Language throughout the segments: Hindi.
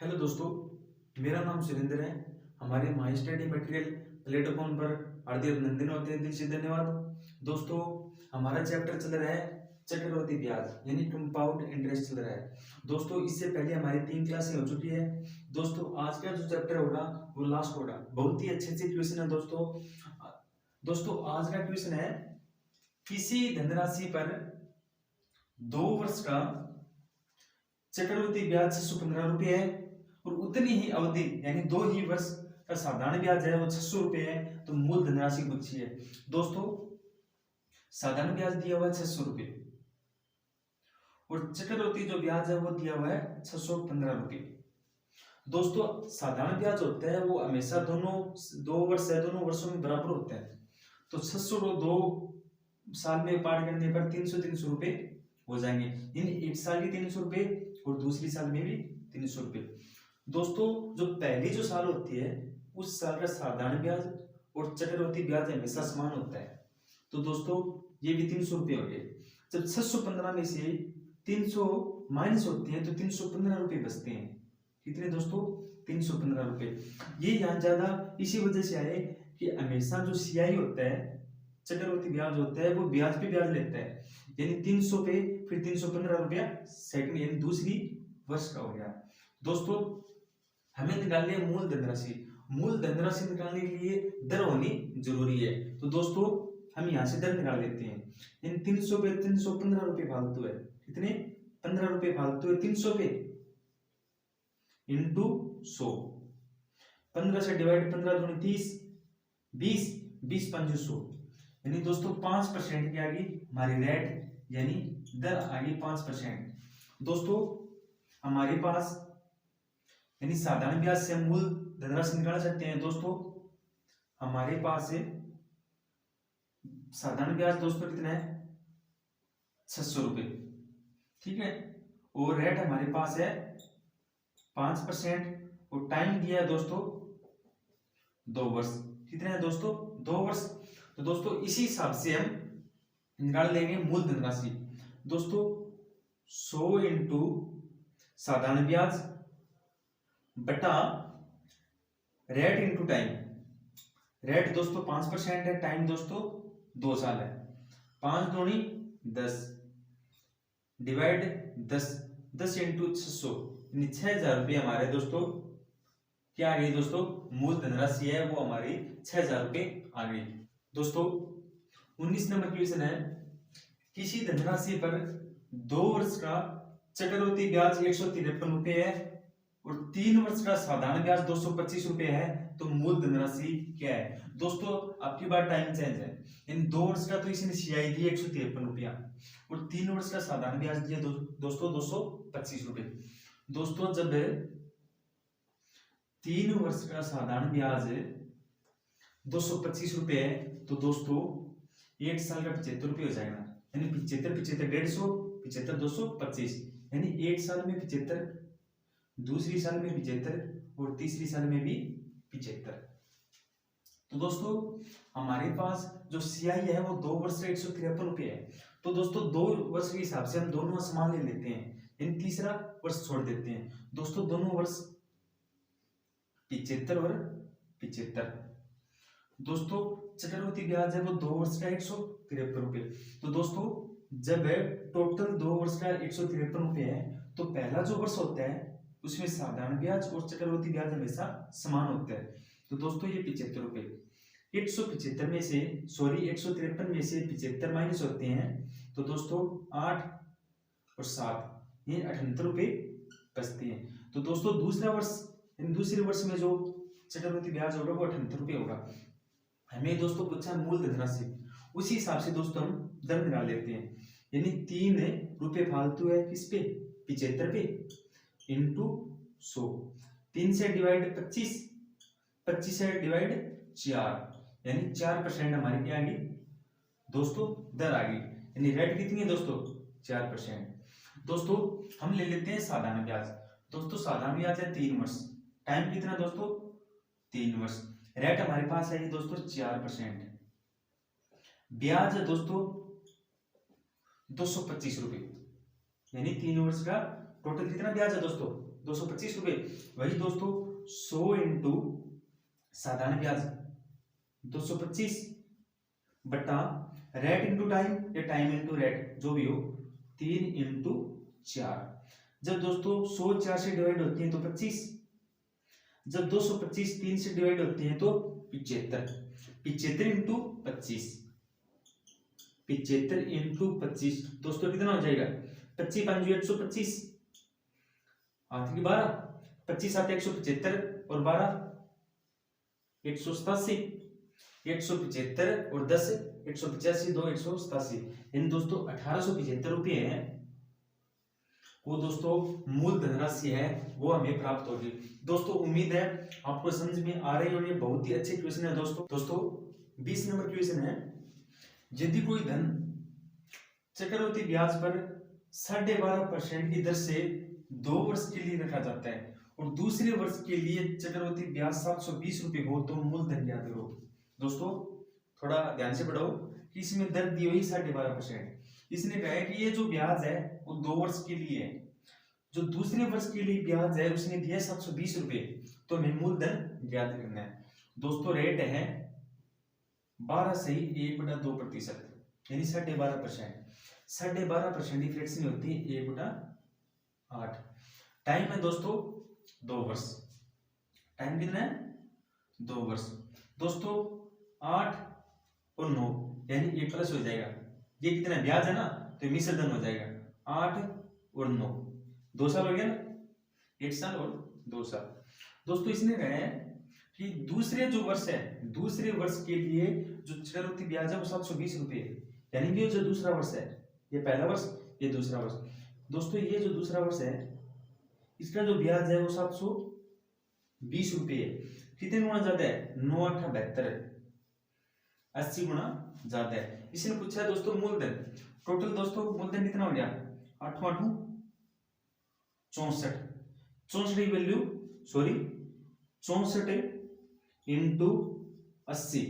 हेलो दोस्तों, मेरा नाम सुरेंद्र है। हमारे माई स्टडी मटेरियल प्लेटफॉर्म पर हार्दिक अभिनंदन होते हैं, दिल से धन्यवाद। दोस्तों, हमारा चैप्टर चल रहा है चक्रवृद्धि ब्याज यानी कंपाउंड इंटरेस्ट चल रहा है। दोस्तों, इससे पहले हमारी 3 क्लासें हो चुकी है। दोस्तों, आज का जो चैप्टर होगा वो लास्ट होगा। बहुत ही अच्छे अच्छे क्वेश्चन है दोस्तों, आज का क्वेश्चन है, किसी धनराशि पर 2 वर्ष का चक्रवृद्धि ब्याज 615 रुपये है और उतनी ही अवधि यानी 2 ही वर्ष का साधारण ब्याज है वो 600 रुपये है। तो मूल धनराशि पूछी है। दोस्तों, साधारण ब्याज दिया हुआ है 600 रुपये और चक्रवृद्धि जो ब्याज है वो दिया हुआ है 615 रुपये। दोस्तों, साधारण ब्याज होता है वो हमेशा दोनों 2 वर्ष है, दोनों वर्षों में बराबर होता है। तो 600 को 2 साल में पार करने पर 300 रुपये हो जाएंगे, यानी एक साल की 300 रुपये और दूसरी साल में भी 300 रुपये। दोस्तों, जो पहली जो साल होती है उस साल का साधारण ब्याज और चक्रवृद्धि ब्याज हमेशा समान होता है। तो दोस्तों, ये भी 300 रुपये हो गए। जब 615 में से 300 माइनस होते हैं तो 315 रुपये बचते हैं। कितने दोस्तों? 315 रुपये। ये यहाँ ज्यादा इसी वजह से आए कि हमेशा जो सीआई होता है, चक्रवृद्धि ब्याज होता है, वो ब्याज पे ब्याज लेता है, यानी 300 पे फिर 315 रुपया सेकंड यानी दूसरी वर्ष का हो गया। दोस्तों, हमें निकालनी है मूल धनराशि। मूल धनराशि निकालने के लिए दर होनी जरूरी है। तो दोस्तों, हम यहाँ से दर निकाल लेते हैं। इन 300 पे 315 रुपये फालतू है। कितने? 15 रुपये फालतू है 300 पे इंटू 100। 15 से डिवाइड 15 दूनी 30, 20, 20 5 100, यानी दोस्तों 5% की आ गई हमारी रेट, यानी दर आ गई 5%। दोस्तों, हमारे पास यानी साधारण ब्याज से हम मूल धनराशि निकाल सकते हैं। दोस्तों, हमारे पास है साधारण ब्याज दोस्तों कितना है? 600 रुपये, ठीक है। और रेट हमारे पास है 5% और टाइम दिया है दोस्तों 2 वर्ष। कितना है दोस्तों? 2 वर्ष। तो दोस्तों, इसी हिसाब से हम निकाल लेंगे मूल धनराशि। दोस्तों, 100 इंटू साधारण ब्याज बटा रेट इंटू टाइम। रेट दोस्तों 5% है, टाइम दोस्तों 2 साल है। 5 दूनी 10 डिवाइड 10, 10 इंटू 600 यानी 6000 रुपये हमारे दोस्तों क्या आ गई? दोस्तों, मूल धनराशि है वो हमारी 6000 रुपये आ गई। दोस्तों, 19 नंबर क्वेश्चन है, किसी धनराशि पर 2 वर्ष का चक्रवृद्धि ब्याज 153 रुपये है और 3 वर्ष का साधारण ब्याज 225 रुपये है। तो मूल धनराशि क्या है? दोस्तों, आपकी बात टाइम चेंज है। इन 2 वर्ष का तो इसने सीआई दी 153 रुपया और 3 वर्ष का साधारण ब्याज दिया दोस्तों 225 रुपये। दोस्तों, जब 3 वर्ष का साधारण ब्याज 225 रुपये है तो दोस्तों 1 साल का 75 रुपये हो जाएगा, यानी 75 75 150 75 225, यानी 1 साल में 75, दूसरी साल में 75 और तीसरी साल में भी 75। तो दोस्तों, हमारे पास जो सीआई है वो 2 वर्ष का 153 रुपये है। तो दोस्तों, 2 वर्ष के हिसाब से हम दोनों समान ले लेते हैं, यानी तीसरा वर्ष छोड़ देते हैं। दोस्तों, दोनों वर्ष 75 और 75। दोस्तों, चक्रवृद्धि ब्याज है वो 2 वर्ष का 153 रुपये। तो दोस्तों, जब टोटल 2 वर्ष का 153 रुपये है तो पहला जो वर्ष होता है उसमें साधारण ब्याज और चक्रवृद्धि ब्याज हमेशा समान होता है। तो दोस्तों, ये 75 रुपये 175 में से 153 में से 75 माइनस होते हैं तो दोस्तों 8 और 7 ये 78 रुपये बचते हैं। तो दोस्तों, दूसरे वर्ष में जो चक्रवृद्धि ब्याज होगा वो 78 रुपये होगा। हमें दोस्तों पूछा मूल धनराशि, उसी हिसाब से दोस्तों हम दर निकाल लेते हैं, यानी 3 रुपये फालतू है किस पे? 75 पे इंटू 100। 3 से डिवाइड 25, 25 से डिवाइड 4, यानी 4% हमारी क्या आ गई दोस्तों? दर आ गई, यानी रेट कितनी है दोस्तों? 4%। दोस्तों, हम ले लेते हैं साधारण ब्याज। दोस्तों, साधारण ब्याज है 3 वर्ष, टाइम कितना दोस्तों? 3 वर्ष। रेट हमारे पास है दोस्तों 4%। ब्याज है दोस्तों 225 रुपये, यानी 3 वर्ष का टोटल कितना ब्याज है दोस्तों? ₹225। वही दोस्तों 100 इंटू साधारण ब्याज 225 बटा रेट इंटू टाइम या टाइम इंटू रेट जो भी हो 3 इंटू 4। जब दोस्तों 100 4 से डिवाइड होती है तो 25, जब 225 3 से डिवाइड होती है तो 75। 75 इंटू 25, 75 इंटू 25 दोस्तों कितना हो जाएगा? 25 5 125, 8 की 12, 25 7 175 और 12 187, 175 और 10 185, 2 187, यानी दोस्तों 1875 रुपये है वो दोस्तों मूल धनराशि है वो हमें प्राप्त होगी। दोस्तों उम्मीद है आपको समझ में आ रही होगी। बहुत ही अच्छे क्वेश्चन है दोस्तों 20 नंबर क्वेश्चन है, यदि कोई धन चक्रवृद्धि ब्याज पर 12.5% की दर से 2 वर्ष के लिए रखा जाता है और दूसरे वर्ष के लिए चक्रवृद्धि ब्याज 720 रुपये हो तो मूलधन ज्ञात करो। दोस्तों थोड़ा ध्यान से पढ़ो कि इसमें दर दी हुई 12.5%। इसने कहा है कि ये जो ब्याज है वो 2 वर्ष के लिए है, जो दूसरे वर्ष के लिए ब्याज है उसने दिया 720 रुपये, तो हमें मूलधन ज्ञात करना है। दोस्तों रेट है 12 सही 1/2%, यानी 12.5%। 12.5% की फ्रैक्शन होती है 1/8। टाइम है दोस्तों 2 वर्ष। टाइम कितना है? 2 वर्ष। दोस्तों 8 और 9 यानी ये प्लस हो जाएगा, ये कितना ब्याज है ना तो मिश्र धन हो जाएगा। 8 और 9 2 साल हो गया ना, 1 साल और 2 साल। दोस्तों इसने कहा है कि दूसरे जो वर्ष है, दूसरे वर्ष के लिए जो चक्रवृद्धि ब्याज है वो 720 रुपये, यानी कि जो दूसरा वर्ष है, ये पहला वर्ष ये दूसरा वर्ष। दोस्तों ये जो दूसरा वर्ष है इसका जो ब्याज है वो 720 रुपये है। कितने गुना ज्यादा है? 9 8 72, 80 गुना ज्यादा है। इसने पूछा दोस्तों मूलधन। टोटल दोस्तों मूलधन कितना हो गया? 8 8 64, 64 की वैल्यू 64 इंटू 80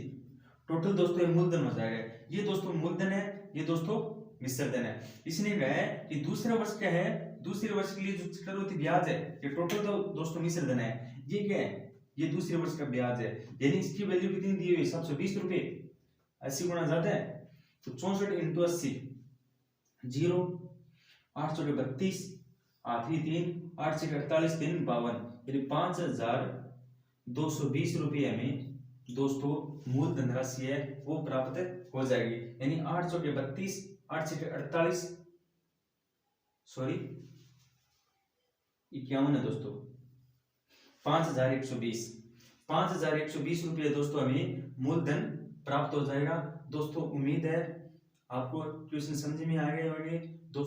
टोटल दोस्तों ये मूलधन हो जाएगा। ये दोस्तों मूलधन है, ये दोस्तों मिश्रधन है। इसने कहा है कि दूसरा वर्ष क्या है, दूसरे वर्ष के लिए जो चक्रवृद्धि ब्याज है ये टोटल तो दोस्तों मिश्रधन है। ये क्या है? ये दूसरे वर्ष का ब्याज है, यानी इसकी वैल्यू कितनी दी हुई? 720 रुपये। 80 गुना ज्यादा है तो 64 इंटू 80 0, 8 चौके 32, 8 3, 8 6 48, 3 52, यानी 5220 रुपये हमें दोस्तों मूल धनराशि है वो प्राप्त हो जाएगी। यानी 8 चौके 32, 8 6 48, सॉरी 51 है दोस्तों, 5120 रुपये दोस्तों हमें मूलधन प्राप्त हो जाएगा। दोस्तों उम्मीद है आपको क्वेश्चन समझ में आ गए होंगे। दोस्तों